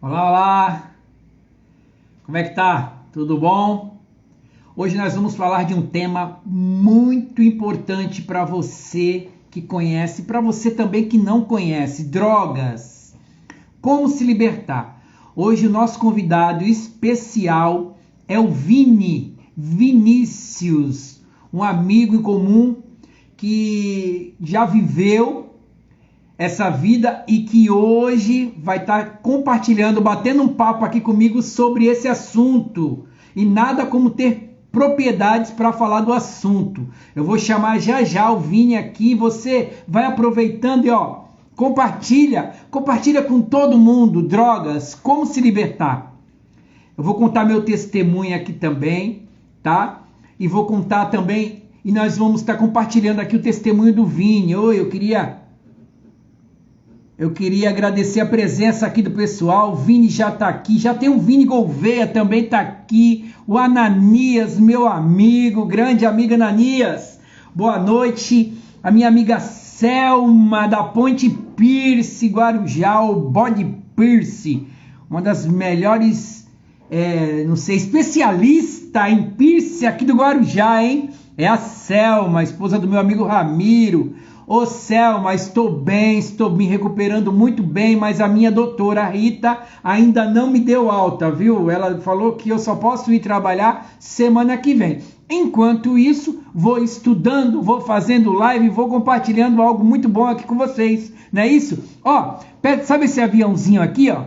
Olá, olá! Como é que tá? Tudo bom? Hoje nós vamos falar de um tema muito importante para você que conhece, para você também que não conhece, drogas. Como se libertar? Hoje o nosso convidado especial é o Vinícius, um amigo em comum que já viveu essa vida e que hoje vai estar compartilhando, batendo um papo aqui comigo sobre esse assunto. E nada como ter propriedades para falar do assunto. Eu vou chamar já já o Vini aqui, você vai aproveitando e compartilha com todo mundo drogas, como se libertar. Eu vou contar meu testemunho aqui também, tá? E vou contar também, e nós vamos estar compartilhando aqui o testemunho do Vini. Oi, eu queria agradecer a presença aqui do pessoal. O Vini já está aqui. Já tem o Vini Gouveia também está aqui. O Ananias, meu amigo, grande amigo Ananias. Boa noite. A minha amiga Selma, da Ponte Pierce, Guarujá, o Body Pierce. Uma das melhores, não sei, especialista em piercing aqui do Guarujá, hein? É a Selma, esposa do meu amigo Ramiro. Ô Selma, estou bem, estou me recuperando muito bem, mas a minha doutora Rita ainda não me deu alta, viu? Ela falou que eu só posso ir trabalhar semana que vem. Enquanto isso, vou estudando, vou fazendo live, vou compartilhando algo muito bom aqui com vocês, não é isso? Ó, sabe esse aviãozinho aqui, ó?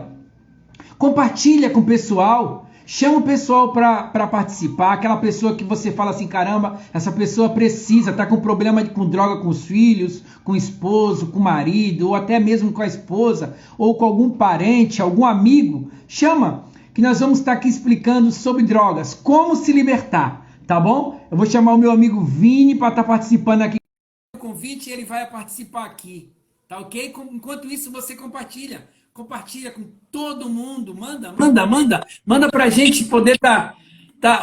Compartilha com o pessoal. Chama o pessoal para participar, aquela pessoa que você fala assim, caramba, essa pessoa precisa, tá com problema com droga com os filhos, com o esposo, com o marido, ou até mesmo com a esposa, ou com algum parente, algum amigo. Chama, que nós vamos estar aqui explicando sobre drogas, como se libertar, tá bom? Eu vou chamar o meu amigo Vini para estar participando aqui. O convite, ele vai participar aqui, tá ok? Enquanto isso, você compartilha com todo mundo, manda pra gente poder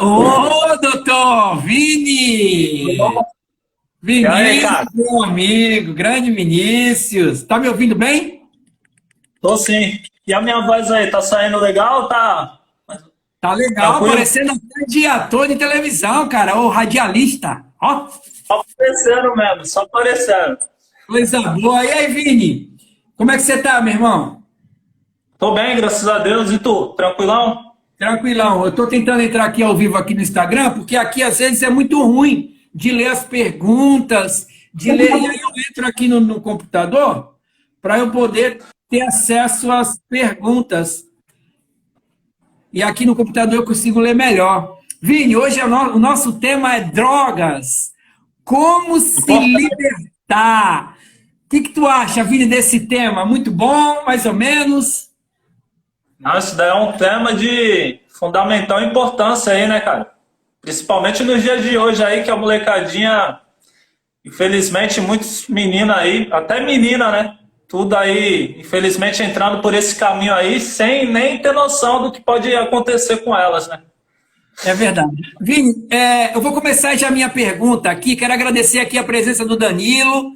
Ô, doutor Vini! E aí, Vinícius, cara? meu amigo, grande Vinícius. Tá me ouvindo bem? Tô sim. E a minha voz aí, tá saindo legal? Tá Tá legal, tranquilo? parecendo até de ator de televisão, cara, ou radialista. Ó, Só aparecendo mesmo, só aparecendo. coisa boa. E aí, Vini? Como é que você tá, meu irmão? Tô bem, graças a Deus. E tu? Tranquilão? Tranquilão, eu estou tentando entrar aqui ao vivo aqui no Instagram, porque aqui às vezes é muito ruim de ler as perguntas, de ler. E aí eu entro aqui no computador para eu poder ter acesso às perguntas. E aqui no computador eu consigo ler melhor. Vini, hoje o nosso tema é drogas. Como se Importante. libertar? O que tu acha, Vini, desse tema? Muito bom, mais ou menos? Não, isso daí é um tema de fundamental importância aí, né, cara? Principalmente nos dias de hoje aí, que a molecadinha, infelizmente, muitos meninos aí, até menina, né? Tudo aí, infelizmente, entrando por esse caminho aí, sem nem ter noção do que pode acontecer com elas, né? É verdade. Vini, eu vou começar já a minha pergunta aqui. Quero agradecer aqui a presença do Danilo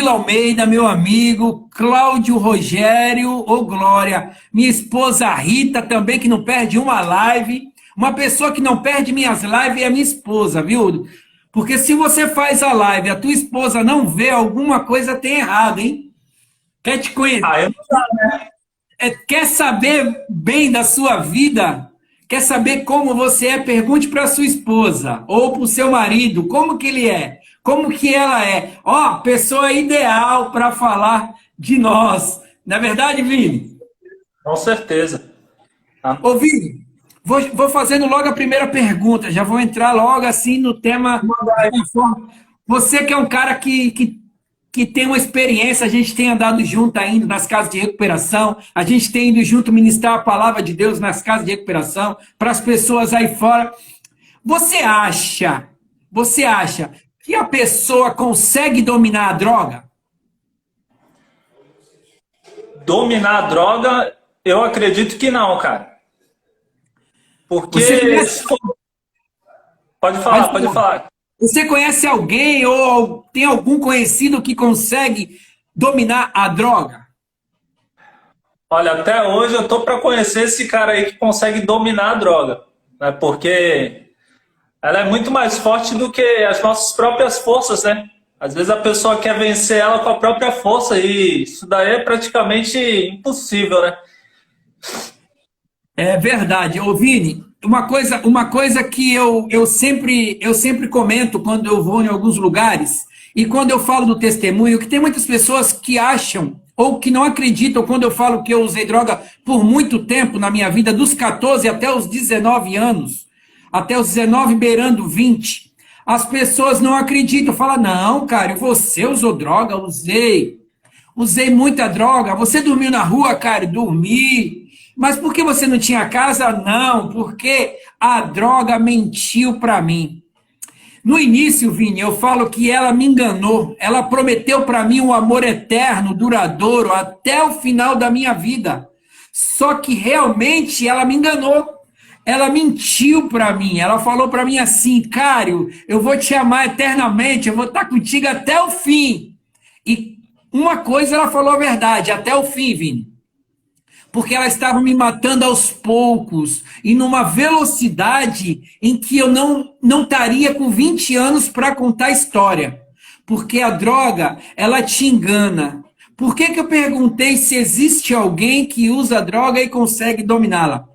Almeida, meu amigo, Cláudio Rogério, ô Glória, minha esposa Rita também, que não perde uma live. Uma pessoa que não perde minhas lives é a minha esposa, viu? Porque se você faz a live e a tua esposa não vê, alguma coisa tem errado, hein? Quer te conhecer? Aí não dá, né? Quer saber bem da sua vida? Quer saber como você é? Pergunte para sua esposa ou para o seu marido como que ele é, como que ela é. Ó, pessoa ideal para falar de nós. Não é verdade, Vini? Com certeza. Tá? Ô, Vini, vou fazendo logo a primeira pergunta. Já vou entrar logo assim no tema de uma forma. Você que é um cara que tem uma experiência, a gente tem andado junto ainda nas casas de recuperação, a gente tem ido junto ministrar a palavra de Deus nas casas de recuperação, para as pessoas aí fora. Você acha, você acha que a pessoa consegue dominar a droga? Dominar a droga, eu acredito que não, cara. Você Porque. conhece, Pode pode falar, pode falar. falar. Você conhece alguém ou tem algum conhecido que consegue dominar a droga? Olha, até hoje eu tô para conhecer esse cara aí que consegue dominar a droga, né? Porque ela é muito mais forte do que as nossas próprias forças, né? Às vezes a pessoa quer vencer ela com a própria força e isso daí é praticamente impossível, né? É verdade. Ô, Vini, uma coisa que eu sempre comento quando eu vou em alguns lugares e quando eu falo do testemunho, que tem muitas pessoas que acham ou que não acreditam quando eu falo que eu usei droga por muito tempo na minha vida, dos 14 até os 19 anos, até os 19 beirando 20. As pessoas não acreditam, falam, não, cara, você usou droga? Usei muita droga. Você dormiu na rua, cara? Dormi. Mas por que você não tinha casa? Não, porque a droga mentiu para mim. No início, Vini, eu falo que ela me enganou. Ela prometeu para mim um amor eterno, duradouro, até o final da minha vida. Só que realmente ela me enganou. Ela mentiu para mim. Ela falou para mim assim, Cário, eu vou te amar eternamente, eu vou estar contigo até o fim. E uma coisa ela falou a verdade, até o fim, Vini. Porque ela estava me matando aos poucos e numa velocidade em que eu não estaria com 20 anos para contar a história. Porque a droga, ela te engana. Por que que eu perguntei se existe alguém que usa a droga e consegue dominá-la?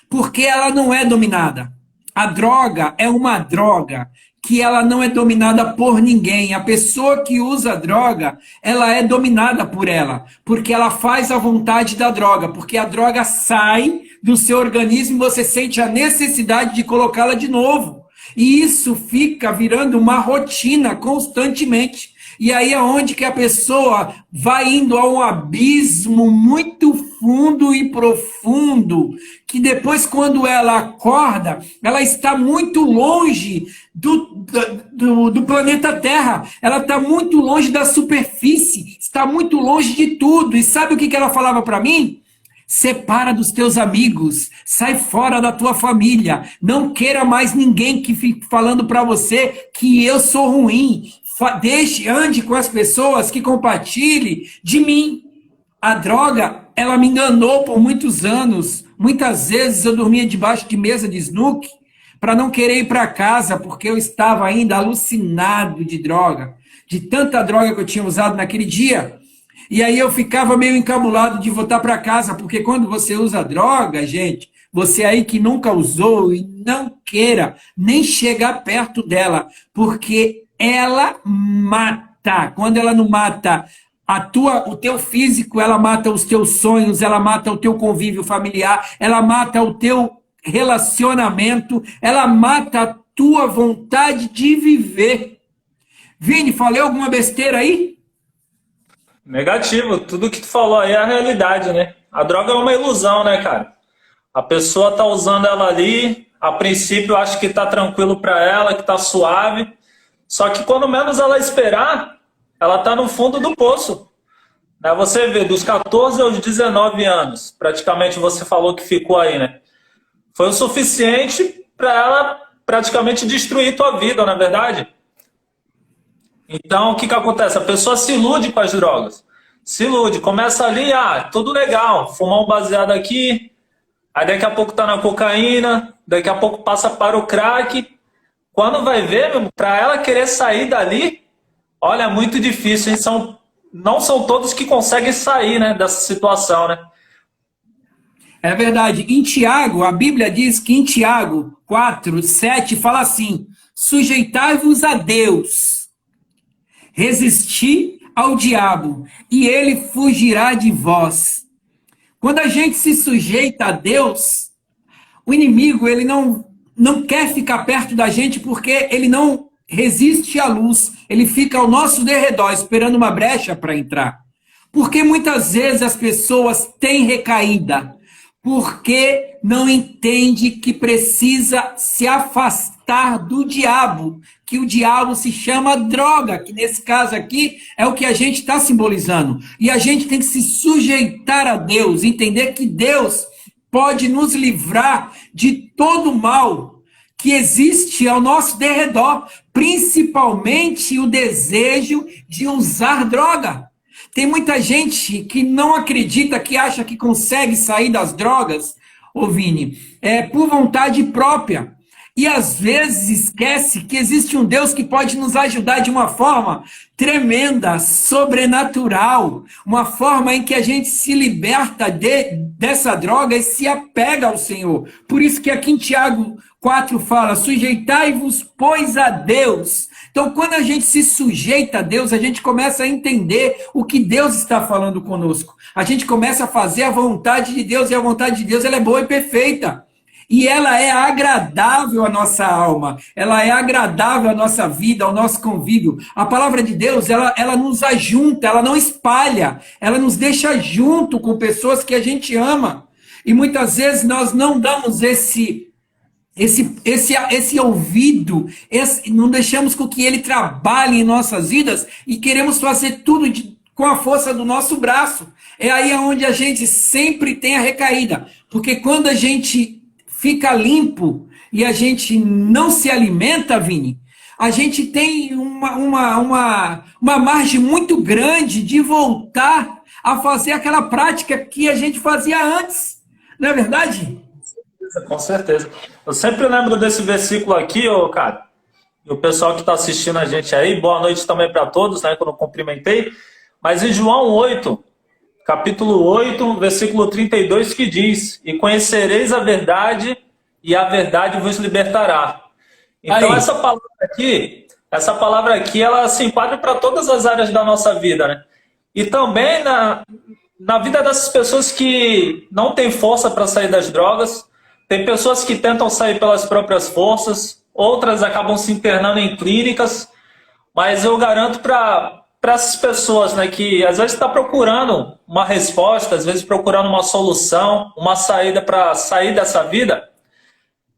Porque ela não é dominada. A droga é uma droga que ela não é dominada por ninguém. A pessoa que usa a droga, ela é dominada por ela, porque ela faz a vontade da droga, porque a droga sai do seu organismo e você sente a necessidade de colocá-la de novo. E isso fica virando uma rotina constantemente. E aí é onde que a pessoa vai indo a um abismo muito fundo e profundo, que depois, quando ela acorda, ela está muito longe do planeta Terra, ela está muito longe da superfície, está muito longe de tudo. E sabe o que ela falava para mim? Separa dos teus amigos, sai fora da tua família, não queira mais ninguém que fique falando para você que eu sou ruim. Deixe, ande com as pessoas que compartilhem de mim. A droga, ela me enganou por muitos anos. Muitas vezes eu dormia debaixo de mesa de snooker para não querer ir para casa, porque eu estava ainda alucinado de droga, de tanta droga que eu tinha usado naquele dia. E aí eu ficava meio encabulado de voltar para casa, porque quando você usa droga, gente, você aí que nunca usou e não queira nem chegar perto dela, porque ela mata. Quando ela não mata o teu físico, ela mata os teus sonhos, ela mata o teu convívio familiar, ela mata o teu relacionamento, ela mata a tua vontade de viver. Vini, falei alguma besteira aí? Negativo, tudo que tu falou aí é a realidade, né? A droga é uma ilusão, né, cara? A pessoa tá usando ela ali, a princípio acha que tá tranquilo para ela, que tá suave, só que quando menos ela esperar, ela tá no fundo do poço. Né? Você vê, dos 14 aos 19 anos, praticamente você falou que ficou aí, né? Foi o suficiente para ela praticamente destruir tua vida, não é verdade? Então, o que que acontece? A pessoa se ilude com as drogas. Se ilude, começa ali, tudo legal, fumar um baseado aqui, aí daqui a pouco tá na cocaína, daqui a pouco passa para o crack. Quando vai ver, para ela querer sair dali, olha, é muito difícil, hein? Não são todos que conseguem sair, né, dessa situação, né? É verdade. Em Tiago, a Bíblia diz que em Tiago 4:7 fala assim: sujeitai-vos a Deus, resisti ao diabo, e ele fugirá de vós. Quando a gente se sujeita a Deus, o inimigo ele não quer ficar perto da gente porque ele não resiste à luz, ele fica ao nosso derredor, esperando uma brecha para entrar. Porque muitas vezes as pessoas têm recaída, porque não entende que precisa se afastar do diabo, que o diabo se chama droga, que nesse caso aqui é o que a gente está simbolizando. E a gente tem que se sujeitar a Deus, entender que Deus pode nos livrar de todo mal que existe ao nosso derredor, principalmente o desejo de usar droga. Tem muita gente que não acredita, que acha que consegue sair das drogas, ô Vini, por vontade própria. E às vezes esquece que existe um Deus que pode nos ajudar de uma forma tremenda, sobrenatural, uma forma em que a gente se liberta dessa droga e se apega ao Senhor. Por isso que aqui em Tiago 4 fala: sujeitai-vos, pois, a Deus. Então, quando a gente se sujeita a Deus, a gente começa a entender o que Deus está falando conosco. A gente começa a fazer a vontade de Deus, e a vontade de Deus ela é boa e perfeita. E ela é agradável à nossa alma, ela é agradável à nossa vida, ao nosso convívio. A palavra de Deus, ela nos ajunta, ela não espalha, ela nos deixa junto com pessoas que a gente ama. E muitas vezes nós não damos esse ouvido, não deixamos com que ele trabalhe em nossas vidas e queremos fazer tudo com a força do nosso braço. É aí onde a gente sempre tem a recaída, porque quando a gente fica limpo e a gente não se alimenta, Vini, a gente tem uma margem muito grande de voltar a fazer aquela prática que a gente fazia antes. Não é verdade? Com certeza. Eu sempre lembro desse versículo aqui, ô cara, e o pessoal que está assistindo a gente aí, boa noite também para todos, né, que eu não cumprimentei, mas em João 8, capítulo 8, versículo 32, que diz: e conhecereis a verdade, e a verdade vos libertará. Então, essa palavra aqui, ela se enquadra para todas as áreas da nossa vida, né? E também na vida dessas pessoas que não têm força para sair das drogas. Tem pessoas que tentam sair pelas próprias forças, outras acabam se internando em clínicas, mas eu garanto para essas pessoas, né, que às vezes está procurando uma resposta, às vezes procurando uma solução, uma saída para sair dessa vida,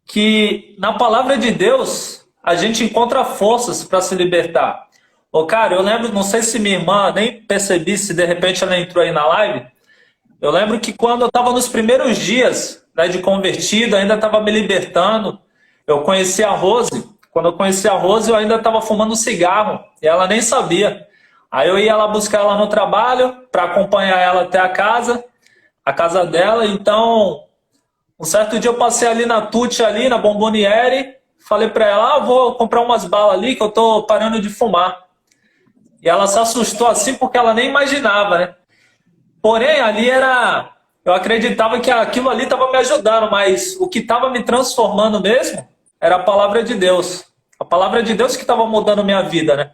que na palavra de Deus a gente encontra forças para se libertar. Ô, cara, eu lembro, não sei se minha irmã, nem percebi se de repente ela entrou aí na live, eu lembro que quando eu estava nos primeiros dias, né, de convertido, ainda estava me libertando, eu conheci a Rose. Quando eu conheci a Rose, eu ainda estava fumando cigarro, e ela nem sabia. Aí eu ia lá buscar ela no trabalho, para acompanhar ela até a casa dela. Então, um certo dia eu passei ali na Tucci, ali na Bomboniere, falei para ela: vou comprar umas balas ali que eu tô parando de fumar. E ela se assustou assim porque ela nem imaginava, né? Porém, ali eu acreditava que aquilo ali estava me ajudando, mas o que estava me transformando mesmo era a palavra de Deus. A palavra de Deus que estava mudando minha vida, né?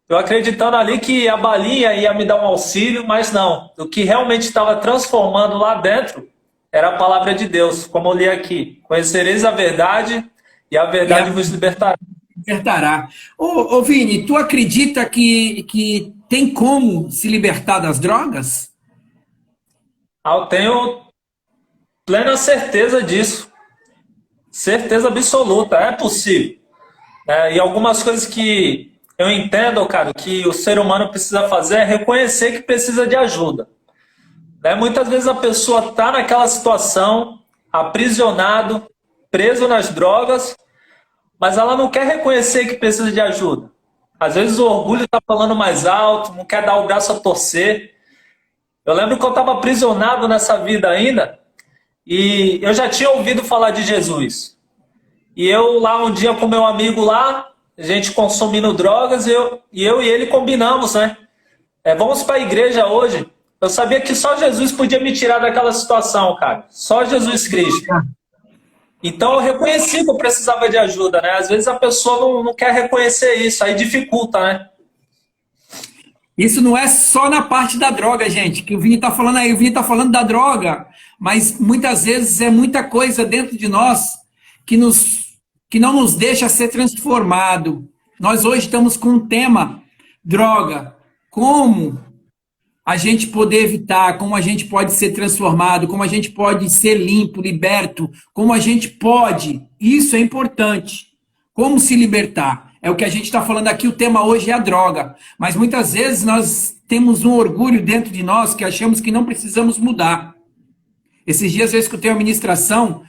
Eu acreditando ali que a balinha ia me dar um auxílio, mas não. O que realmente estava transformando lá dentro era a palavra de Deus, como eu li aqui: conhecereis a verdade e a verdade vos libertará. Ô Vini, tu acredita que tem como se libertar das drogas? Eu tenho plena certeza disso. Certeza absoluta, é possível. E algumas coisas que eu entendo, cara, que o ser humano precisa fazer é reconhecer que precisa de ajuda. Muitas vezes a pessoa está naquela situação, aprisionado, preso nas drogas, mas ela não quer reconhecer que precisa de ajuda. Às vezes o orgulho está falando mais alto, não quer dar o braço a torcer. Eu lembro que eu estava aprisionado nessa vida ainda, e eu já tinha ouvido falar de Jesus. E eu lá um dia com meu amigo lá, a gente consumindo drogas, eu e ele combinamos, né? Vamos para a igreja hoje. Eu sabia que só Jesus podia me tirar daquela situação, cara. Só Jesus Cristo. Então eu reconheci que eu precisava de ajuda, né? Às vezes a pessoa não quer reconhecer isso, aí dificulta, né? Isso não é só na parte da droga, gente, que o Vini está falando aí. O Vini está falando da droga, mas muitas vezes é muita coisa dentro de nós que não nos deixa ser transformado. Nós hoje estamos com um tema, droga. Como a gente poder evitar, como a gente pode ser transformado, como a gente pode ser limpo, liberto, como a gente pode. Isso é importante. Como se libertar? É o que a gente está falando aqui, o tema hoje é a droga. Mas muitas vezes nós temos um orgulho dentro de nós que achamos que não precisamos mudar. Esses dias eu escutei uma ministração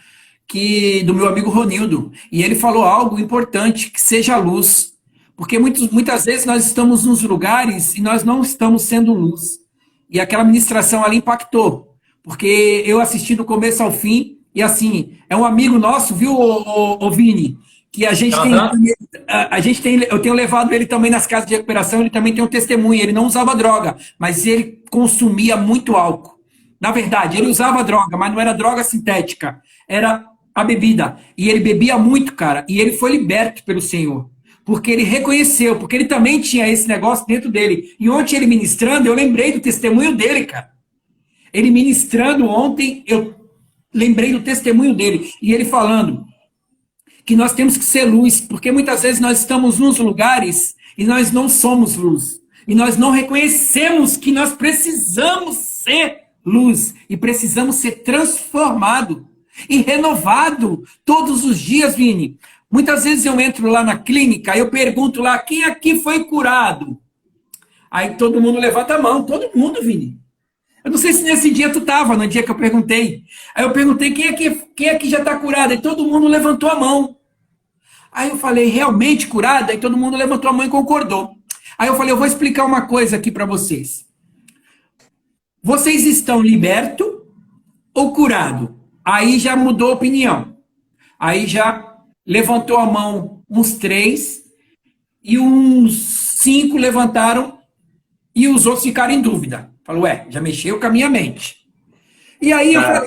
do meu amigo Ronildo, e ele falou algo importante, que seja a luz. Porque muitas vezes nós estamos nos lugares e nós não estamos sendo luz. E aquela ministração ali impactou, porque eu assisti do começo ao fim, e assim, é um amigo nosso, viu, ô Vini? Que Aham. a gente tem, eu tenho levado ele também nas casas de recuperação, ele também tem um testemunho, ele não usava droga, mas ele consumia muito álcool. Na verdade, ele usava droga, mas não era droga sintética, era a bebida. E ele bebia muito, cara, e ele foi liberto pelo Senhor. Porque ele reconheceu, porque ele também tinha esse negócio dentro dele. E ontem ele ministrando, eu lembrei do testemunho dele, cara. Ele ministrando ontem, eu lembrei do testemunho dele. E ele falando que nós temos que ser luz, porque muitas vezes nós estamos nos lugares e nós não somos luz. E nós não reconhecemos que nós precisamos ser luz e precisamos ser transformado e renovado todos os dias, Vini. Muitas vezes eu entro lá na clínica, eu pergunto lá, quem aqui foi curado? Aí todo mundo levanta a mão, todo mundo, Vini. Eu não sei se nesse dia tu estava, no dia que eu perguntei. Aí eu perguntei, quem é que já está curado? E todo mundo levantou a mão. Aí eu falei, realmente curado? Aí todo mundo levantou a mão e concordou. Aí eu falei, eu vou explicar uma coisa aqui para vocês. Vocês estão liberto ou curado? Aí já mudou a opinião. Aí já levantou a mão uns 3 e uns 5 levantaram e os outros ficaram em dúvida. Falou, já mexeu com a minha mente. E aí É.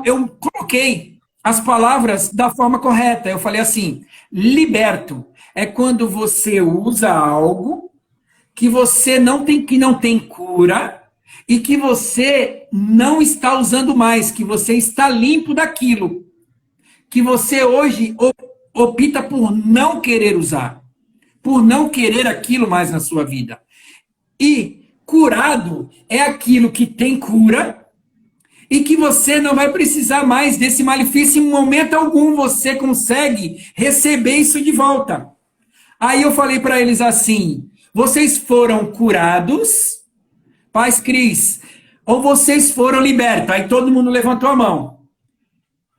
eu coloquei as palavras da forma correta. Eu falei assim, liberto é quando você usa algo que não tem cura e que você não está usando mais, que você está limpo daquilo, que você hoje opta por não querer usar, por não querer aquilo mais na sua vida. E curado é aquilo que tem cura e que você não vai precisar mais desse malefício em momento algum, você consegue receber isso de volta. Aí eu falei para eles assim, vocês foram curados, Paz Cris, ou vocês foram libertos? Aí todo mundo levantou a mão.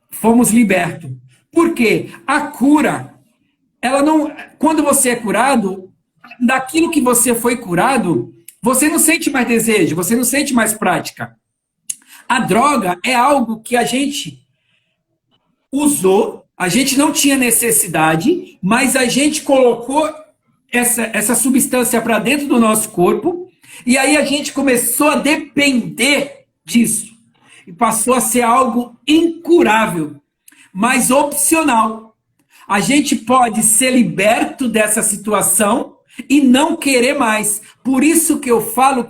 Fomos libertos. Por quê? A cura, ela não. Quando você é curado, daquilo que você foi curado, você não sente mais desejo, você não sente mais prática. A droga é algo que a gente usou, a gente não tinha necessidade, mas a gente colocou essa substância para dentro do nosso corpo, e aí a gente começou a depender disso. E passou a ser algo incurável, mas opcional. A gente pode ser liberto dessa situação e não querer mais. Por isso que eu falo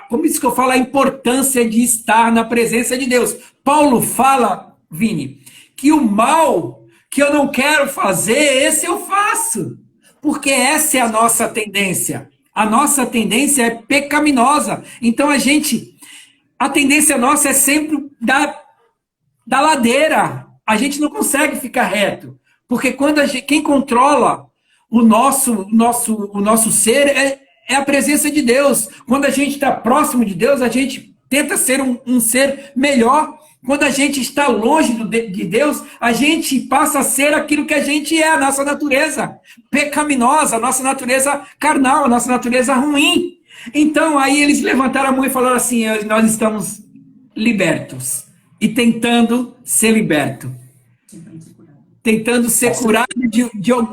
por isso que eu falo a importância de estar na presença de Deus. Paulo fala, Vini, que o mal que eu não quero fazer, esse eu faço. Porque essa é a nossa tendência. A nossa tendência é pecaminosa. Então a tendência nossa é sempre da ladeira. A gente não consegue ficar reto. Porque quem controla o nosso ser é a presença de Deus. Quando a gente está próximo de Deus, a gente tenta ser um ser melhor. Quando a gente está longe de Deus, a gente passa a ser aquilo que a gente é, a nossa natureza pecaminosa, a nossa natureza carnal, a nossa natureza ruim. Então, aí eles levantaram a mão e falaram assim, nós estamos libertos. E tentando ser liberto. Tentando ser curado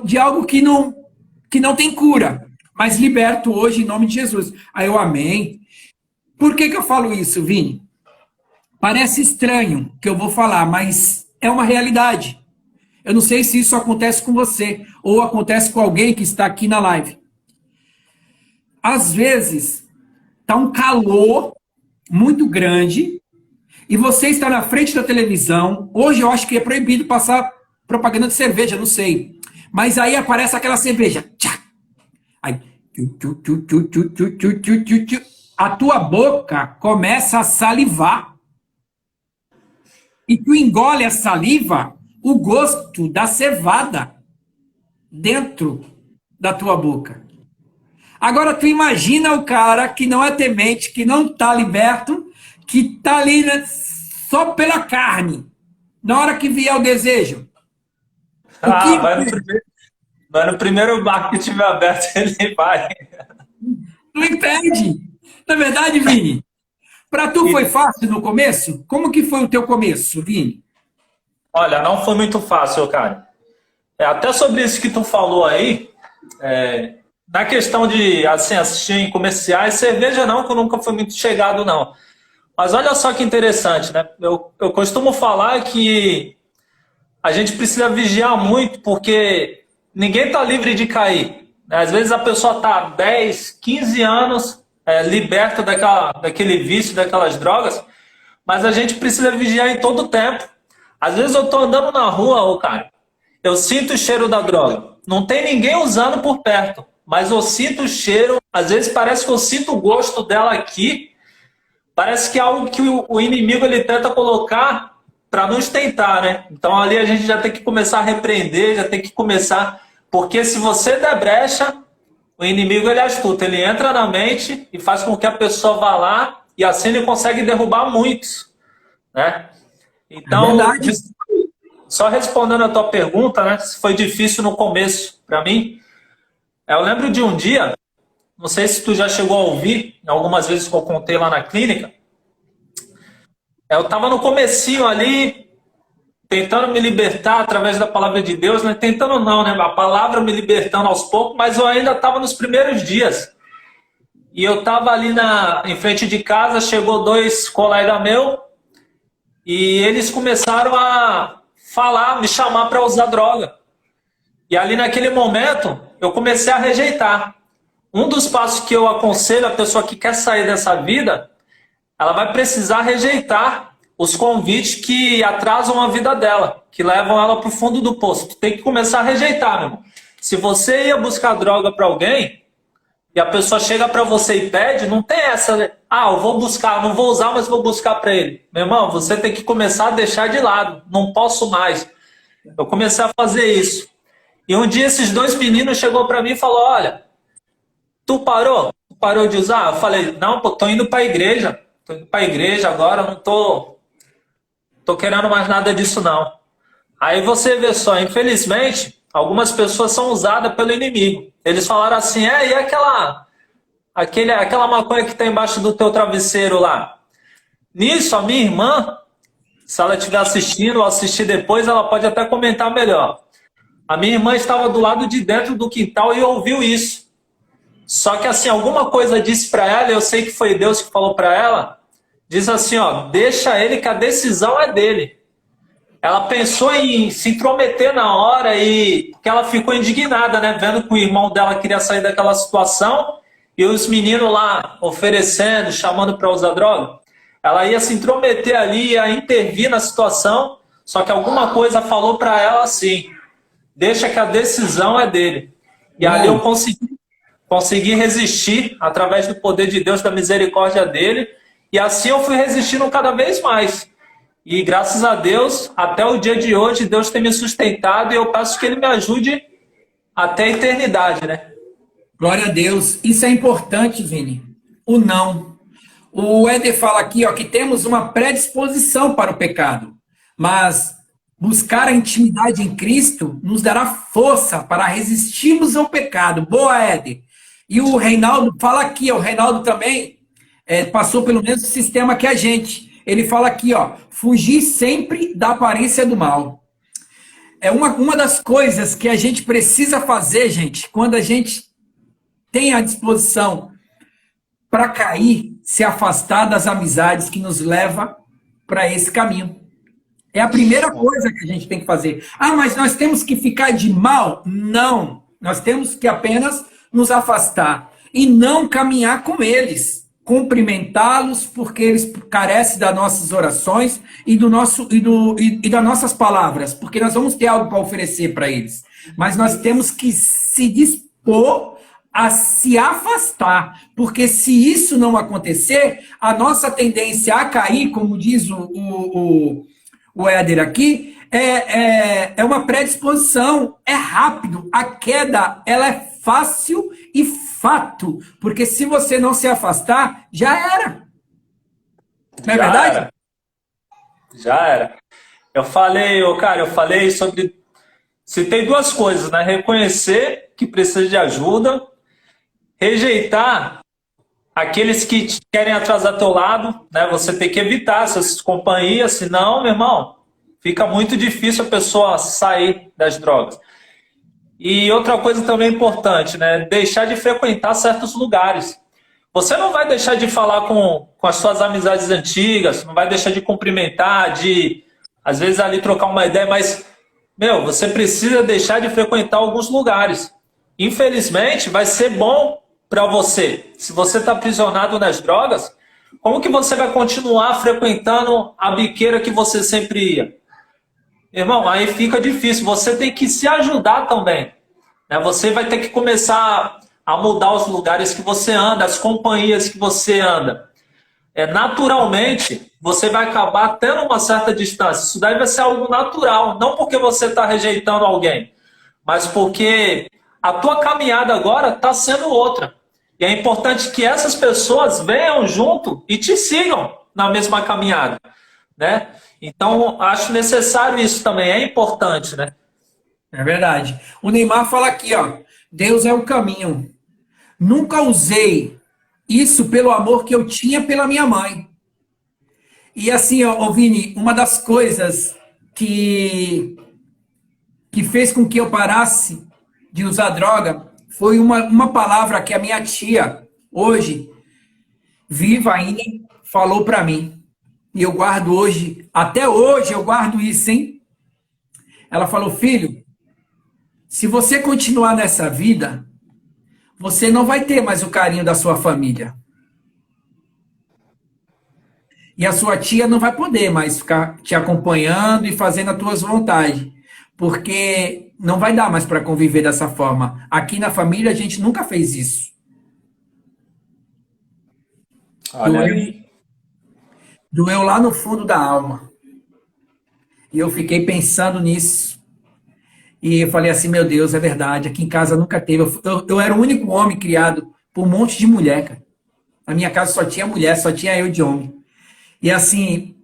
de algo que não tem cura. Mas liberto hoje em nome de Jesus. Aí eu amém. Por que eu falo isso, Vini? Parece estranho que eu vou falar, mas é uma realidade. Eu não sei se isso acontece com você ou acontece com alguém que está aqui na live. Às vezes, está um calor muito grande e você está na frente da televisão. Hoje eu acho que é proibido passar propaganda de cerveja, não sei. Mas aí aparece aquela cerveja. Aí, a tua boca começa a salivar. E tu engole a saliva, o gosto da cevada dentro da tua boca. Agora tu imagina o cara que não é temente, que não está liberto, que está ali só pela carne. Na hora que vier o desejo. O que vai no primeiro bar que tiver aberto, ele vai. não impede? Na verdade, Vini, para tu foi fácil no começo? Como que foi o teu começo, Vini? Olha, não foi muito fácil, cara. Até sobre isso que tu falou aí, na questão de assim, assistir em comerciais, cerveja não, que eu nunca fui muito chegado, não. Mas olha só que interessante, né? Eu costumo falar que a gente precisa vigiar muito, porque ninguém está livre de cair, né? Às vezes a pessoa está 10, 15 anos liberta daquele vício, daquelas drogas, mas a gente precisa vigiar em todo o tempo. Às vezes eu estou andando na rua, ô cara, eu sinto o cheiro da droga. Não tem ninguém usando por perto, mas eu sinto o cheiro. Às vezes parece que eu sinto o gosto dela aqui. Parece que é algo que o inimigo ele tenta colocar para nos tentar, né? Então ali a gente já tem que começar a repreender, já tem que começar. Porque se você der brecha, o inimigo ele é astuto. Ele entra na mente e faz com que a pessoa vá lá e assim ele consegue derrubar muitos, né? É Então, verdade. só respondendo a tua pergunta, né? Se foi difícil no começo para mim, eu lembro de um dia, não sei se tu já chegou a ouvir, algumas vezes que eu contei lá na clínica, eu estava no comecinho ali, tentando me libertar através da palavra de Deus, né? Tentando não, né? A palavra me libertando aos poucos, mas eu ainda estava nos primeiros dias. E eu estava ali em frente de casa, chegou dois colegas meus, e eles começaram a falar, me chamar para usar droga. E ali naquele momento, eu comecei a rejeitar. Um dos passos que eu aconselho a pessoa que quer sair dessa vida, ela vai precisar rejeitar os convites que atrasam a vida dela, que levam ela para o fundo do poço. Tu tem que começar a rejeitar, meu irmão. Se você ia buscar droga para alguém e a pessoa chega para você e pede, não tem essa, né? Eu vou buscar, não vou usar, mas vou buscar para ele. Meu irmão, você tem que começar a deixar de lado. Não posso mais. Eu comecei a fazer isso. E um dia esses dois meninos chegou para mim e falou: olha, tu parou? Tu parou de usar? Eu falei: não, pô, tô indo para a igreja. Tô indo para a igreja agora, não tô querendo mais nada disso, não. Aí você vê só, infelizmente, algumas pessoas são usadas pelo inimigo. Eles falaram assim: e aquela maconha que tá embaixo do teu travesseiro lá? Nisso, a minha irmã, se ela estiver assistindo ou assistir depois, ela pode até comentar melhor. A minha irmã estava do lado de dentro do quintal e ouviu isso. Só que assim, alguma coisa disse para ela, eu sei que foi Deus que falou para ela, diz assim, deixa ele que a decisão é dele. Ela pensou em se intrometer na hora e que ela ficou indignada, né, vendo que o irmão dela queria sair daquela situação e os meninos lá oferecendo, chamando para usar droga. Ela ia se intrometer ali, ia intervir na situação, só que alguma coisa falou para ela assim: deixa que a decisão é dele. E ali eu consegui resistir através do poder de Deus, da misericórdia dele, e assim eu fui resistindo cada vez mais. E graças a Deus, até o dia de hoje, Deus tem me sustentado e eu peço que Ele me ajude até a eternidade, né? Glória a Deus. Isso é importante, Vini. O não. O Éder fala aqui, que temos uma predisposição para o pecado, mas buscar a intimidade em Cristo nos dará força para resistirmos ao pecado. Boa, Éder. E o Reinaldo fala aqui, o Reinaldo também passou pelo mesmo sistema que a gente. Ele fala aqui, fugir sempre da aparência do mal. É uma das coisas que a gente precisa fazer, gente, quando a gente tem a disposição para cair, se afastar das amizades que nos leva para esse caminho. É a primeira coisa que a gente tem que fazer. Mas nós temos que ficar de mal? Não. Nós temos que apenas nos afastar e não caminhar com eles. Cumprimentá-los, porque eles carecem das nossas orações e das nossas palavras, porque nós vamos ter algo para oferecer para eles. Mas nós temos que se dispor a se afastar, porque se isso não acontecer, a nossa tendência a cair, como diz o Éder aqui, é uma predisposição, é rápido. A queda, ela é fácil e fato, porque se você não se afastar, já era. Não é verdade? Já era. Eu falei sobre... Citei duas coisas, né? Reconhecer que precisa de ajuda, rejeitar aqueles que querem atrasar teu lado, né? Você tem que evitar essas companhias, senão, meu irmão, fica muito difícil a pessoa sair das drogas. E outra coisa também importante, né? Deixar de frequentar certos lugares. Você não vai deixar de falar com as suas amizades antigas, não vai deixar de cumprimentar, de às vezes ali trocar uma ideia, mas, meu, você precisa deixar de frequentar alguns lugares. Infelizmente, vai ser bom para você. Se você está aprisionado nas drogas, como que você vai continuar frequentando a biqueira que você sempre ia? Irmão, aí fica difícil. Você tem que se ajudar também, né? Você vai ter que começar a mudar os lugares que você anda, as companhias que você anda. Naturalmente, você vai acabar tendo uma certa distância. Isso daí vai ser algo natural, não porque você está rejeitando alguém, mas porque a tua caminhada agora está sendo outra. E é importante que essas pessoas venham junto e te sigam na mesma caminhada, né? Então, acho necessário isso também, é importante, né? É verdade. O Neymar fala aqui, ó, Deus é o caminho. Nunca usei isso pelo amor que eu tinha pela minha mãe. E assim, ó, Vini, uma das coisas que fez com que eu parasse de usar droga foi uma palavra que a minha tia, hoje, viva ainda, falou para mim. E eu guardo hoje, até hoje eu guardo isso, hein? Ela falou, filho, se você continuar nessa vida, você não vai ter mais o carinho da sua família. E a sua tia não vai poder mais ficar te acompanhando e fazendo as tuas vontades. Porque não vai dar mais para conviver dessa forma. Aqui na família a gente nunca fez isso. Olha aí. Doeu lá no fundo da alma. E eu fiquei pensando nisso. E eu falei assim, meu Deus, é verdade, aqui em casa nunca teve. Eu era o único homem criado por um monte de mulher, cara. Na minha casa só tinha mulher, só tinha eu de homem. E assim,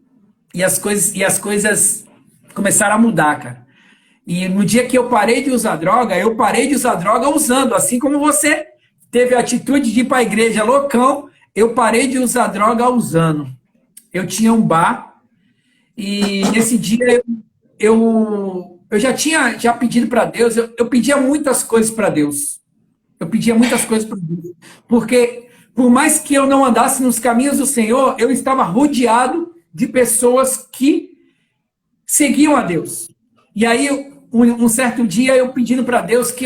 e as coisas começaram a mudar, cara. E no dia que eu parei de usar droga, eu parei de usar droga usando. Assim como você teve a atitude de ir para a igreja loucão, eu parei de usar droga usando. Eu tinha um bar e nesse dia eu já pedido para Deus, eu pedia muitas coisas para Deus. Eu pedia muitas coisas para Deus. Porque por mais que eu não andasse nos caminhos do Senhor, eu estava rodeado de pessoas que seguiam a Deus. E aí, um certo dia, eu pedindo para Deus que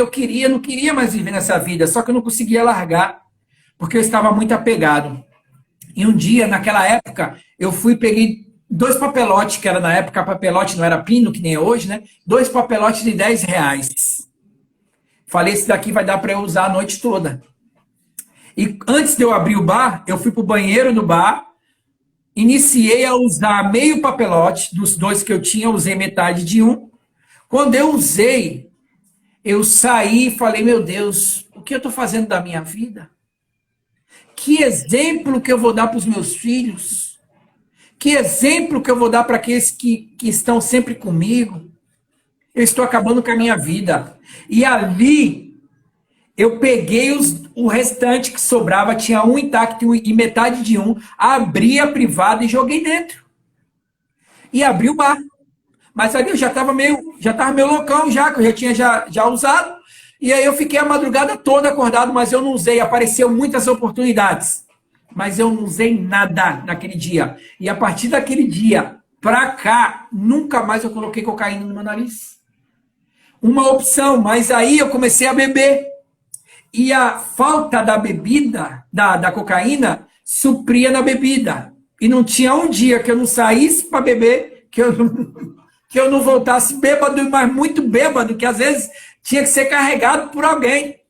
não queria mais viver nessa vida, só que eu não conseguia largar, porque eu estava muito apegado. E um dia, naquela época, eu peguei 2 papelotes, que era na época, papelote não era pino, que nem é hoje, né? 2 papelotes de R$10. Falei, esse daqui vai dar para eu usar a noite toda. E antes de eu abrir o bar, eu fui para o banheiro do bar, iniciei a usar meio papelote, dos 2 que eu tinha, eu usei metade de um. Quando eu usei, eu saí e falei, meu Deus, o que eu estou fazendo da minha vida? Que exemplo que eu vou dar para os meus filhos? Que exemplo que eu vou dar para aqueles que estão sempre comigo? Eu estou acabando com a minha vida. E ali, eu peguei o restante que sobrava, tinha um intacto e metade de um, abri a privada e joguei dentro. E abri o bar. Mas ali eu já estava meio loucão já, que eu já tinha já usado. E aí eu fiquei a madrugada toda acordado, mas eu não usei. Apareceu muitas oportunidades. Mas eu não usei nada naquele dia. E a partir daquele dia pra cá, nunca mais eu coloquei cocaína no meu nariz. Uma opção, mas aí eu comecei a beber. E a falta da bebida, da cocaína, supria na bebida. E não tinha um dia que eu não saísse para beber, que eu não voltasse bêbado, mas muito bêbado, que às vezes tinha que ser carregado por alguém.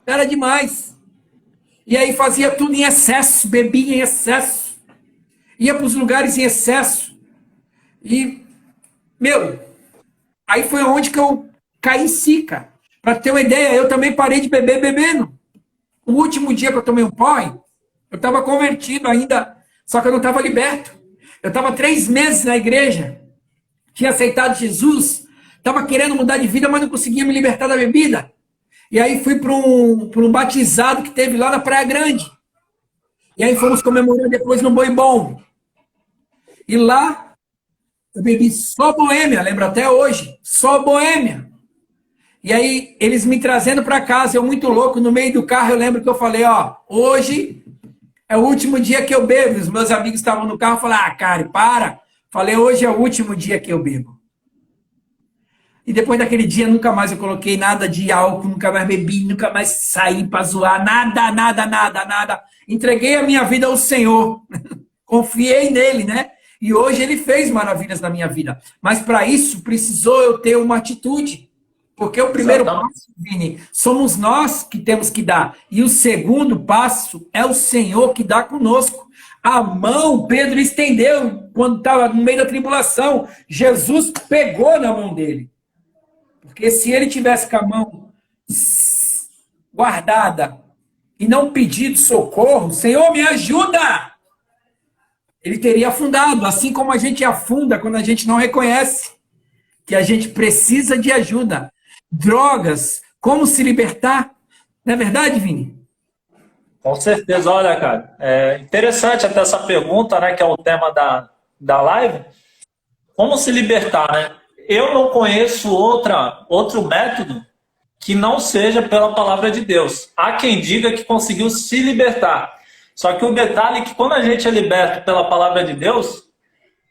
Era demais. E aí fazia tudo em excesso, bebia em excesso. Ia para os lugares em excesso. E, meu, aí foi onde que eu caí em si, cara. Para ter uma ideia, eu também parei de beber bebendo. O último dia que eu tomei um porre, eu estava convertido ainda, só que eu não estava liberto. Eu estava 3 meses na igreja, tinha aceitado Jesus, estava querendo mudar de vida, mas não conseguia me libertar da bebida. E aí fui para um batizado que teve lá na Praia Grande. E aí fomos comemorar depois no Boi Bom. E lá eu bebi só Boêmia, lembro até hoje, só Boêmia. E aí eles me trazendo para casa, eu muito louco, no meio do carro eu lembro que eu falei, ó, hoje é o último dia que eu bebo. Os meus amigos estavam no carro, falaram, ah, cara, para. Falei, hoje é o último dia que eu bebo. E depois daquele dia, nunca mais eu coloquei nada de álcool, nunca mais bebi, nunca mais saí para zoar, nada, nada, nada, nada. Entreguei a minha vida ao Senhor, confiei nele, né? E hoje ele fez maravilhas na minha vida. Mas para isso, precisou eu ter uma atitude. Porque o primeiro passo, Vini, somos nós que temos que dar. E o segundo passo é o Senhor que dá conosco. A mão Pedro estendeu quando estava no meio da tribulação. Jesus pegou na mão dele. Porque se ele tivesse com a mão guardada e não pedido socorro, Senhor, me ajuda! Ele teria afundado, assim como a gente afunda quando a gente não reconhece que a gente precisa de ajuda. Drogas, como se libertar? Não é verdade, Vini? Com certeza. Olha, cara, é interessante até essa pergunta, né, que é o tema da live. Como se libertar, né? Eu não conheço outro método que não seja pela palavra de Deus. Há quem diga que conseguiu se libertar. Só que o detalhe é que quando a gente é liberto pela palavra de Deus,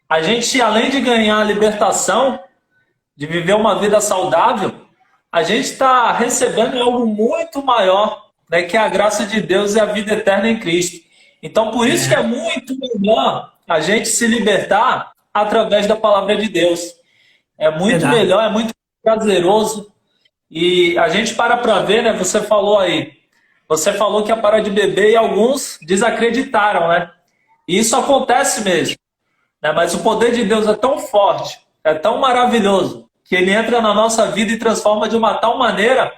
a gente, além de ganhar a libertação, de viver uma vida saudável, a gente está recebendo algo muito maior, né, que é a graça de Deus e a vida eterna em Cristo. Então, por isso que é muito melhor a gente se libertar através da palavra de Deus. É muito melhor, é muito prazeroso. E a gente para ver, né? Você falou aí. Você falou que ia parar de beber e alguns desacreditaram, né? E isso acontece mesmo. Né? Mas o poder de Deus é tão forte, é tão maravilhoso, que ele entra na nossa vida e transforma de uma tal maneira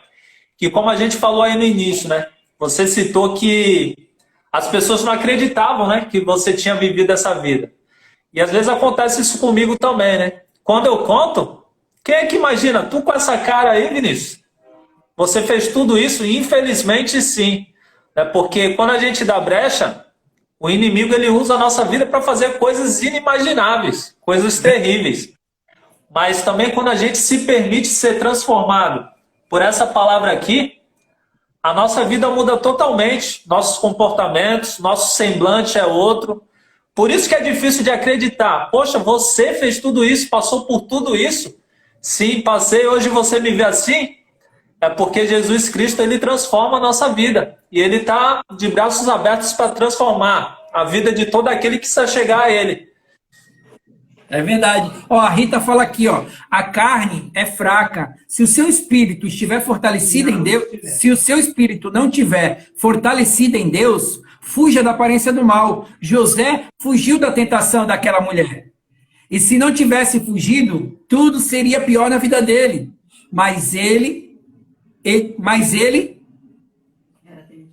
que, como a gente falou aí no início, né? Você citou que as pessoas não acreditavam, né? Que você tinha vivido essa vida. E às vezes acontece isso comigo também, né? Quando eu conto, quem é que imagina? Tu com essa cara aí, Vinícius? Você fez tudo isso? E infelizmente sim. Né? Porque quando a gente dá brecha, o inimigo ele usa a nossa vida para fazer coisas inimagináveis, coisas terríveis. Mas também quando a gente se permite ser transformado por essa palavra aqui, a nossa vida muda totalmente. Nossos comportamentos, nosso semblante é outro. Por isso que é difícil de acreditar. Poxa, você fez tudo isso, passou por tudo isso? Sim, passei, hoje você me vê assim? É porque Jesus Cristo, ele transforma a nossa vida. E ele está de braços abertos para transformar a vida de todo aquele que se chegar a ele. É verdade. Ó, a Rita fala aqui, ó, a carne é fraca. Se o seu espírito estiver fortalecido em Deus, se o seu espírito não estiver fortalecido em Deus, fuja da aparência do mal. José fugiu da tentação daquela mulher. E se não tivesse fugido, tudo seria pior na vida dele. Mas ele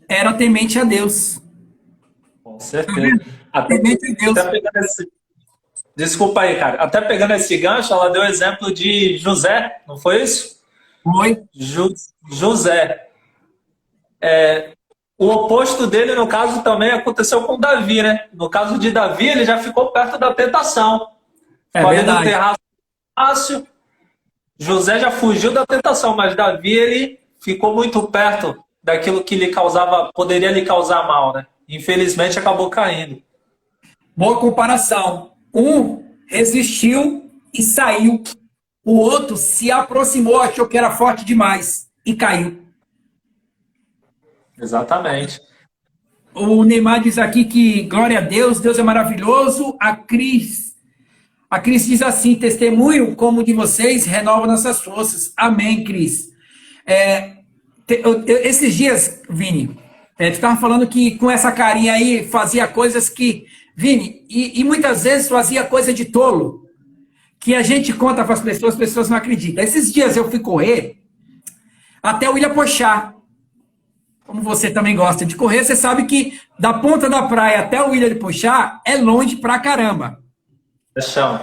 era temente a Deus. Com certeza. Temente a Deus. Desculpa aí, cara. Até pegando esse gancho, ela deu exemplo de José, não foi isso? Foi. José. O oposto dele, no caso, também aconteceu com Davi, né? No caso de Davi, ele já ficou perto da tentação. É verdade. Terraço fácil. José já fugiu da tentação, mas Davi, ele ficou muito perto daquilo que poderia lhe causar mal, né? Infelizmente, acabou caindo. Boa comparação. Um resistiu e saiu. O outro se aproximou, achou que era forte demais e caiu. Exatamente. O Neymar diz aqui que, glória a Deus, Deus é maravilhoso. A Cris diz assim, testemunho como o de vocês renova nossas forças. Amém, Cris. Esses dias, Vini, tu estava falando que com essa carinha aí fazia coisas que... Vini, e muitas vezes fazia coisa de tolo, que a gente conta para as pessoas não acreditam. Esses dias eu fui correr até o Ilha Pochá. Como você também gosta de correr, você sabe que da ponta da praia até o Ilha de Pochá é longe pra caramba. É chão.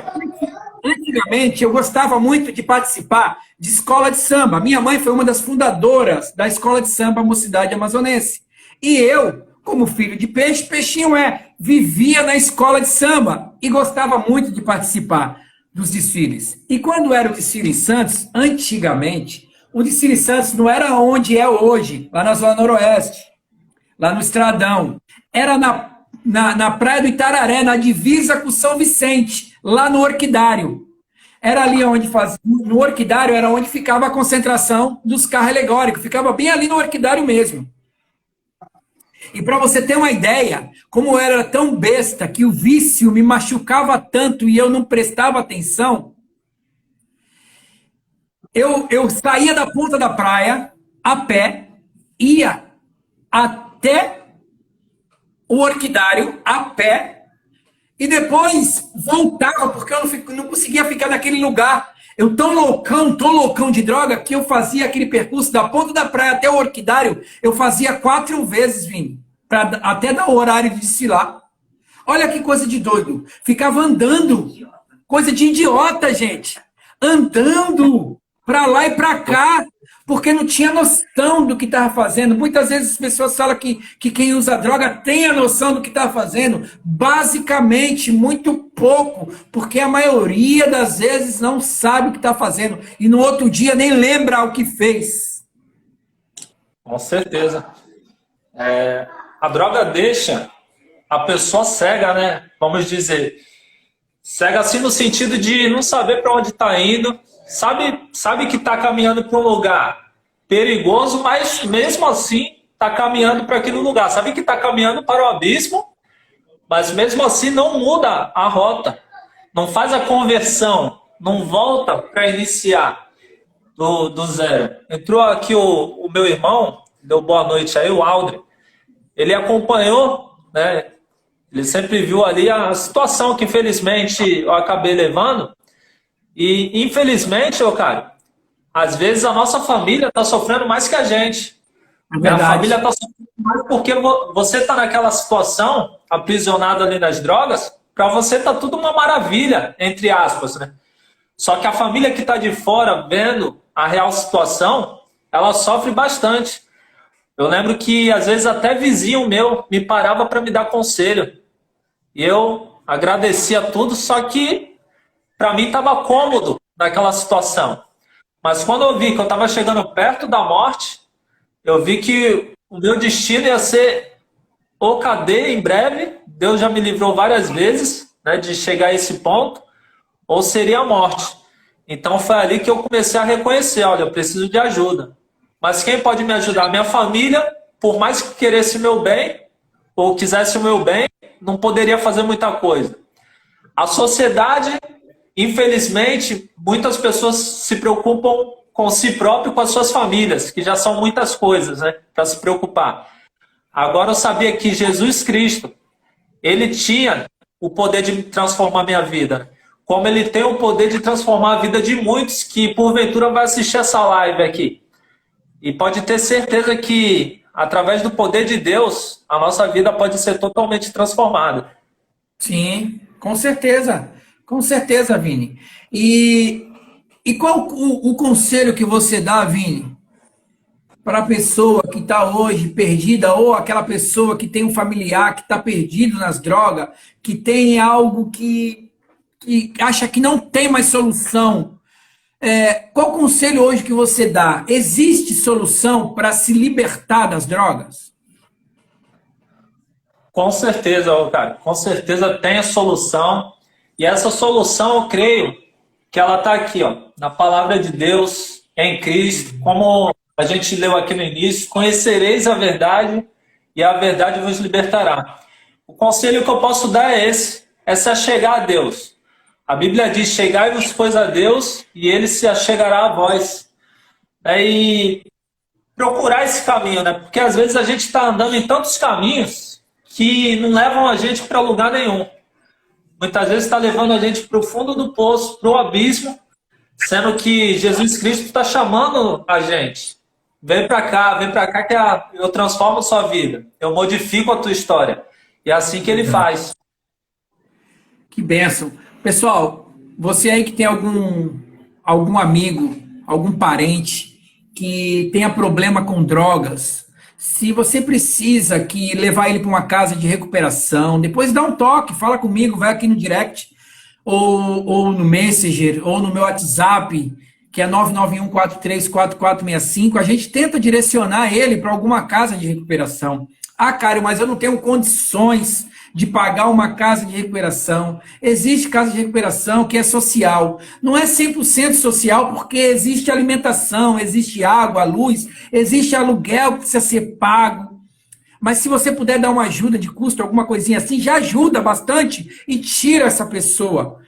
Antigamente, eu gostava muito de participar de escola de samba. Minha mãe foi uma das fundadoras da escola de samba Mocidade Amazonense. E eu, como filho de peixe, peixinho vivia na escola de samba e gostava muito de participar dos desfiles. E quando era o desfile em Santos, antigamente, o desfile em Santos não era onde é hoje, lá na Zona Noroeste, lá no Estradão. Era na Praia do Itararé, na divisa com São Vicente, lá no Orquidário. Era ali onde fazia. No Orquidário era onde ficava a concentração dos carros alegóricos. Ficava bem ali no Orquidário mesmo. E para você ter uma ideia, como eu era tão besta que o vício me machucava tanto e eu não prestava atenção, eu saía da ponta da praia a pé, ia até o Orquidário a pé e depois voltava, porque eu não conseguia ficar naquele lugar. Eu tão loucão de droga, que eu fazia aquele percurso da ponta da praia até o Orquidário, eu fazia 4 vezes, Vini, até dar o horário de desfilar. Olha que coisa de doido. Ficava andando, coisa de idiota, gente. Andando para lá e para cá, porque não tinha noção do que estava fazendo. Muitas vezes as pessoas falam que quem usa droga tem a noção do que está fazendo. Basicamente, muito pouco, porque a maioria das vezes não sabe o que está fazendo e no outro dia nem lembra o que fez. Com certeza. A droga deixa a pessoa cega, né? Vamos dizer. Cega assim no sentido de não saber para onde está indo. Sabe que está caminhando para um lugar perigoso, mas mesmo assim está caminhando para aquele lugar. Sabe que está caminhando para o abismo, mas mesmo assim não muda a rota. Não faz a conversão, não volta para iniciar do zero. Entrou aqui o meu irmão, deu boa noite aí, o Aldre. Ele acompanhou, né? Ele sempre viu ali a situação que infelizmente eu acabei levando. E, infelizmente, cara, às vezes a nossa família está sofrendo mais que a gente. A família está sofrendo mais porque você está naquela situação, aprisionado ali nas drogas, para você está tudo uma maravilha, entre aspas, né? Só que a família que está de fora, vendo a real situação, ela sofre bastante. Eu lembro que, às vezes, até vizinho meu me parava para me dar conselho. E eu agradecia tudo, só que para mim estava cômodo naquela situação. Mas quando eu vi que eu estava chegando perto da morte, eu vi que o meu destino ia ser ou cadeia em breve, Deus já me livrou várias vezes, né, de chegar a esse ponto, ou seria a morte. Então foi ali que eu comecei a reconhecer, olha, eu preciso de ajuda. Mas quem pode me ajudar? Minha família, por mais que queresse o meu bem, ou quisesse o meu bem, não poderia fazer muita coisa. A sociedade, infelizmente, muitas pessoas se preocupam com si próprio e com as suas famílias, que já são muitas coisas, né, para se preocupar. Agora eu sabia que Jesus Cristo, ele tinha o poder de transformar minha vida, como ele tem o poder de transformar a vida de muitos que porventura vai assistir essa live aqui. E pode ter certeza que, através do poder de Deus, a nossa vida pode ser totalmente transformada. Sim, com certeza. Com certeza, Vini. E qual o conselho que você dá, Vini, para a pessoa que está hoje perdida, ou aquela pessoa que tem um familiar que está perdido nas drogas, que tem algo que acha que não tem mais solução? Qual conselho hoje que você dá? Existe solução para se libertar das drogas? Com certeza, cara. Com certeza tem a solução. E essa solução, eu creio que ela está aqui, ó, na palavra de Deus, em Cristo. Como a gente leu aqui no início, conhecereis a verdade e a verdade vos libertará. O conselho que eu posso dar é esse, é se achegar a Deus. A Bíblia diz, chegai-vos, pois, a Deus, e ele se achegará a vós. E procurar esse caminho, né? Porque às vezes a gente está andando em tantos caminhos que não levam a gente para lugar nenhum. Muitas vezes está levando a gente para o fundo do poço, para o abismo, sendo que Jesus Cristo está chamando a gente. Vem para cá que eu transformo a sua vida. Eu modifico a tua história. E é assim que ele faz. Que bênção. Pessoal, você aí que tem algum amigo, algum parente que tenha problema com drogas, se você precisa que levar ele para uma casa de recuperação, depois dá um toque, fala comigo, vai aqui no direct, ou no Messenger, ou no meu WhatsApp, que é 991434465, a gente tenta direcionar ele para alguma casa de recuperação. Ah, cara, mas eu não tenho condições de pagar uma casa de recuperação. Existe casa de recuperação que é social. Não é 100% social porque existe alimentação, existe água, luz, existe aluguel que precisa ser pago. Mas se você puder dar uma ajuda de custo, alguma coisinha assim, já ajuda bastante e tira essa pessoa.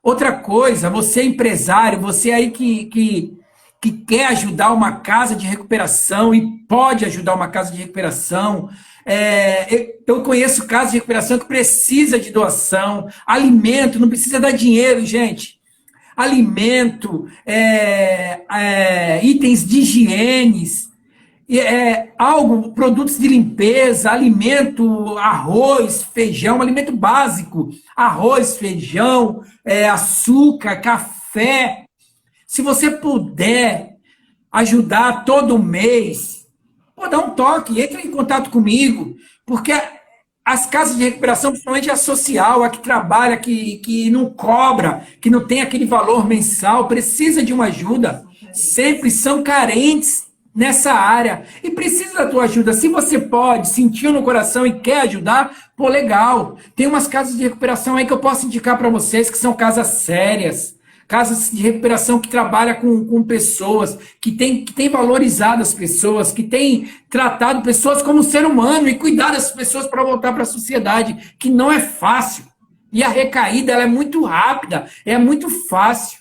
Outra coisa, você é empresário, você aí que quer ajudar uma casa de recuperação e pode ajudar uma casa de recuperação. Eu conheço casas de recuperação que precisa de doação, alimento, não precisa dar dinheiro, gente. Alimento, itens de higiene, produtos de limpeza, alimento, arroz, feijão, alimento básico, arroz, feijão, açúcar, café. Se você puder ajudar todo mês, pô, dá um toque, entra em contato comigo, porque as casas de recuperação, principalmente a social, a que trabalha, que não cobra, que não tem aquele valor mensal, precisa de uma ajuda, sempre são carentes nessa área e precisa da tua ajuda. Se você pode, sentiu no coração e quer ajudar, pô, legal. Tem umas casas de recuperação aí que eu posso indicar para vocês, que são casas sérias, casas de recuperação que trabalham com pessoas, que tem valorizado as pessoas, que tem tratado pessoas como ser humano e cuidado dessas pessoas para voltar para a sociedade, que não é fácil. E a recaída ela é muito rápida, é muito fácil.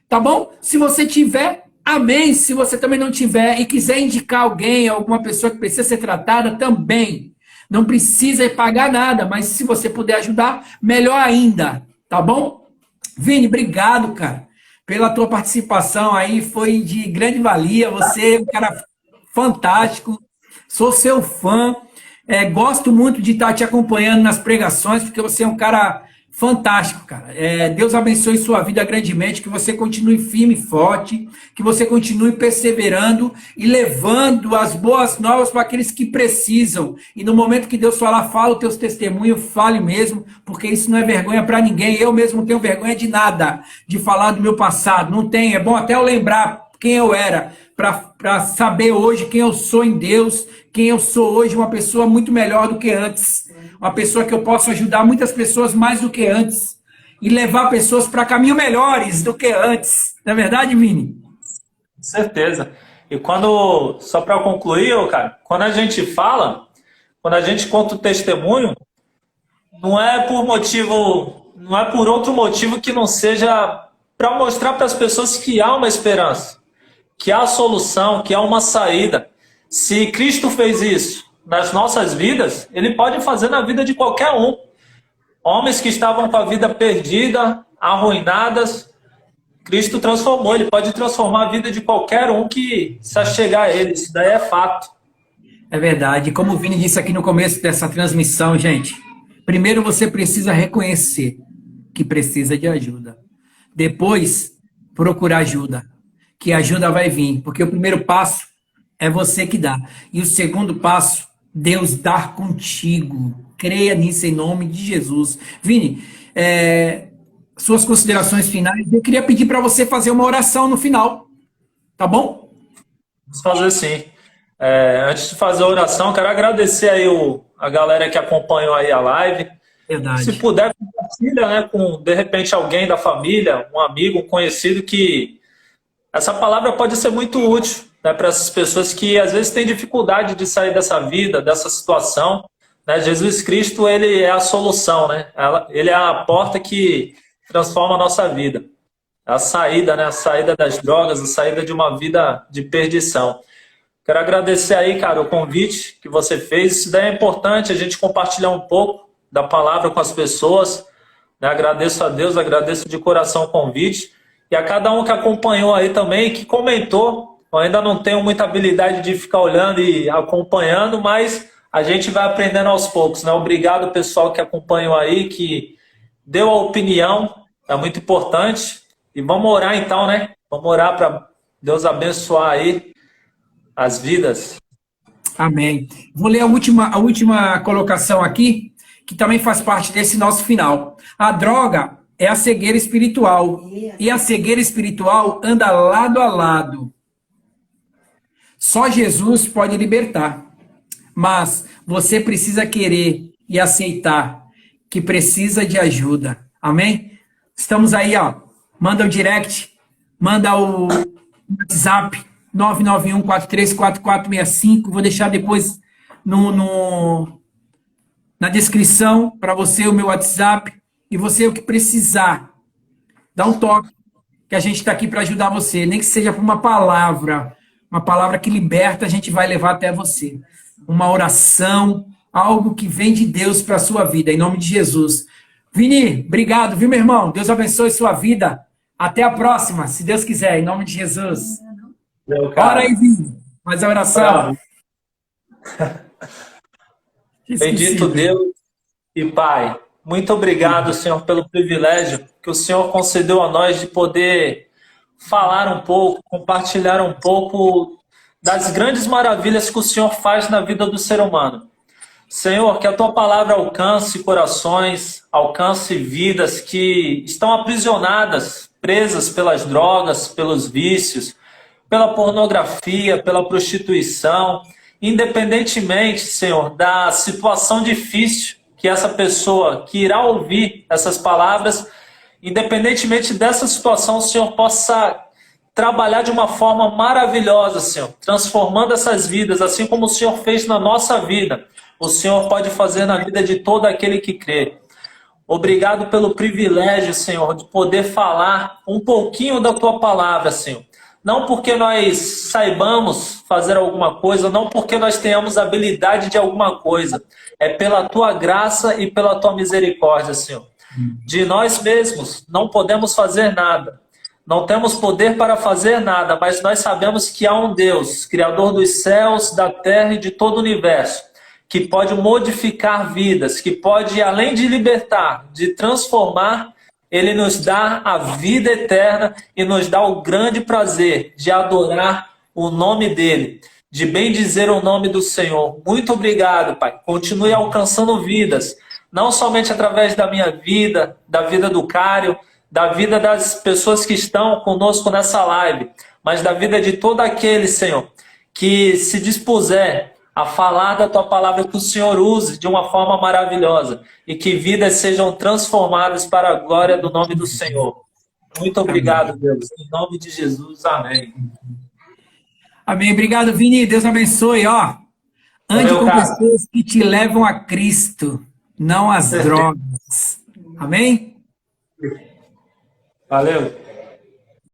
Tá bom? Se você tiver, amém. Se você também não tiver e quiser indicar alguém, alguma pessoa que precisa ser tratada, também. Não precisa pagar nada, mas se você puder ajudar, melhor ainda. Tá bom? Vini, obrigado, cara, pela tua participação aí, foi de grande valia, você é um cara fantástico, sou seu fã, gosto muito de estar te acompanhando nas pregações, porque você é um cara fantástico, cara. Deus abençoe sua vida grandemente, que você continue firme e forte, que você continue perseverando e levando as boas novas para aqueles que precisam. E no momento que Deus falar, fala os teus testemunhos, fale mesmo, porque isso não é vergonha para ninguém. Eu mesmo não tenho vergonha de nada, de falar do meu passado. Não tenho. É bom até eu lembrar quem eu era, para saber hoje quem eu sou em Deus, quem eu sou hoje, uma pessoa muito melhor do que antes. Uma pessoa que eu posso ajudar muitas pessoas mais do que antes. E levar pessoas para caminhos melhores do que antes. Não é verdade, Vini? Com certeza. E quando, só para concluir, cara, quando a gente fala, quando a gente conta o testemunho, não é por outro motivo que não seja para mostrar para as pessoas que há uma esperança, que há solução, que há uma saída. Se Cristo fez isso nas nossas vidas, ele pode fazer na vida de qualquer um. Homens que estavam com a vida perdida, arruinadas, Cristo transformou. Ele pode transformar a vida de qualquer um que se chegar a ele. Isso daí é fato. É verdade. Como o Vini disse aqui no começo dessa transmissão, gente, primeiro você precisa reconhecer que precisa de ajuda. Depois, procurar ajuda. Que a ajuda vai vir. Porque o primeiro passo é você que dá. E o segundo passo, Deus dá contigo. Creia nisso em nome de Jesus. Vini, suas considerações finais, eu queria pedir para você fazer uma oração no final. Tá bom? Vamos fazer sim. Antes de fazer a oração, quero agradecer aí a galera que acompanhou aí a live. Verdade. Se puder, compartilha, né, com, de repente, alguém da família, um amigo, um conhecido, que essa palavra pode ser muito útil, né, para essas pessoas que às vezes têm dificuldade de sair dessa vida, dessa situação. Né? Jesus Cristo, ele é a solução, né? Ele é a porta que transforma a nossa vida. A saída, né? A saída das drogas, a saída de uma vida de perdição. Quero agradecer aí, cara, o convite que você fez. Isso daí é importante, a gente compartilhar um pouco da palavra com as pessoas. Né? Agradeço a Deus, agradeço de coração o convite. E a cada um que acompanhou aí também, que comentou. Eu ainda não tenho muita habilidade de ficar olhando e acompanhando, mas a gente vai aprendendo aos poucos. Né? Obrigado, pessoal que acompanhou aí, que deu a opinião. é muito importante. E vamos orar então, né? Vamos orar para Deus abençoar aí as vidas. Amém. Vou ler a última colocação aqui, que também faz parte desse nosso final. A droga é a cegueira espiritual. E a cegueira espiritual anda lado a lado. Só Jesus pode libertar. Mas você precisa querer e aceitar que precisa de ajuda. Amém? Estamos aí, ó. Manda o direct, manda o WhatsApp 991434465. Vou deixar depois na descrição para você o meu WhatsApp. E você, o que precisar, dá um toque, que a gente está aqui para ajudar você. Nem que seja por uma palavra que liberta, a gente vai levar até você. Uma oração, algo que vem de Deus para a sua vida, em nome de Jesus. Vini, obrigado, viu, meu irmão? Deus abençoe sua vida. Até a próxima, se Deus quiser, em nome de Jesus. Ora aí, Vini. Mais a oração. Bendito Deus e Pai, muito obrigado, Senhor, pelo privilégio que o Senhor concedeu a nós de poder falar um pouco, compartilhar um pouco das grandes maravilhas que o Senhor faz na vida do ser humano. Senhor, que a Tua palavra alcance corações, alcance vidas que estão aprisionadas, presas pelas drogas, pelos vícios, pela pornografia, pela prostituição, independentemente, Senhor, da situação difícil que essa pessoa que irá ouvir essas palavras, independentemente dessa situação, o Senhor possa trabalhar de uma forma maravilhosa, Senhor, transformando essas vidas, assim como o Senhor fez na nossa vida. O Senhor pode fazer na vida de todo aquele que crê. Obrigado pelo privilégio, Senhor, de poder falar um pouquinho da Tua palavra, Senhor. Não porque nós saibamos fazer alguma coisa, não porque nós tenhamos habilidade de alguma coisa. É pela Tua graça e pela Tua misericórdia, Senhor. De nós mesmos não podemos fazer nada. Não temos poder para fazer nada, mas nós sabemos que há um Deus, Criador dos céus, da terra e de todo o universo, que pode modificar vidas, que pode, além de libertar, de transformar, Ele nos dá a vida eterna e nos dá o grande prazer de adorar o nome dEle, de bendizer o nome do Senhor. Muito obrigado, Pai. Continue alcançando vidas, não somente através da minha vida, da vida do Cário, da vida das pessoas que estão conosco nessa live, mas da vida de todo aquele, Senhor, que se dispuser a falar da Tua palavra, que o Senhor use de uma forma maravilhosa e que vidas sejam transformadas para a glória do nome do Senhor. Muito obrigado, Deus. Em nome de Jesus, amém. Amém. Obrigado, Vini. Deus abençoe. Ó, ande com pessoas que te levam a Cristo, não às drogas. Amém? Valeu.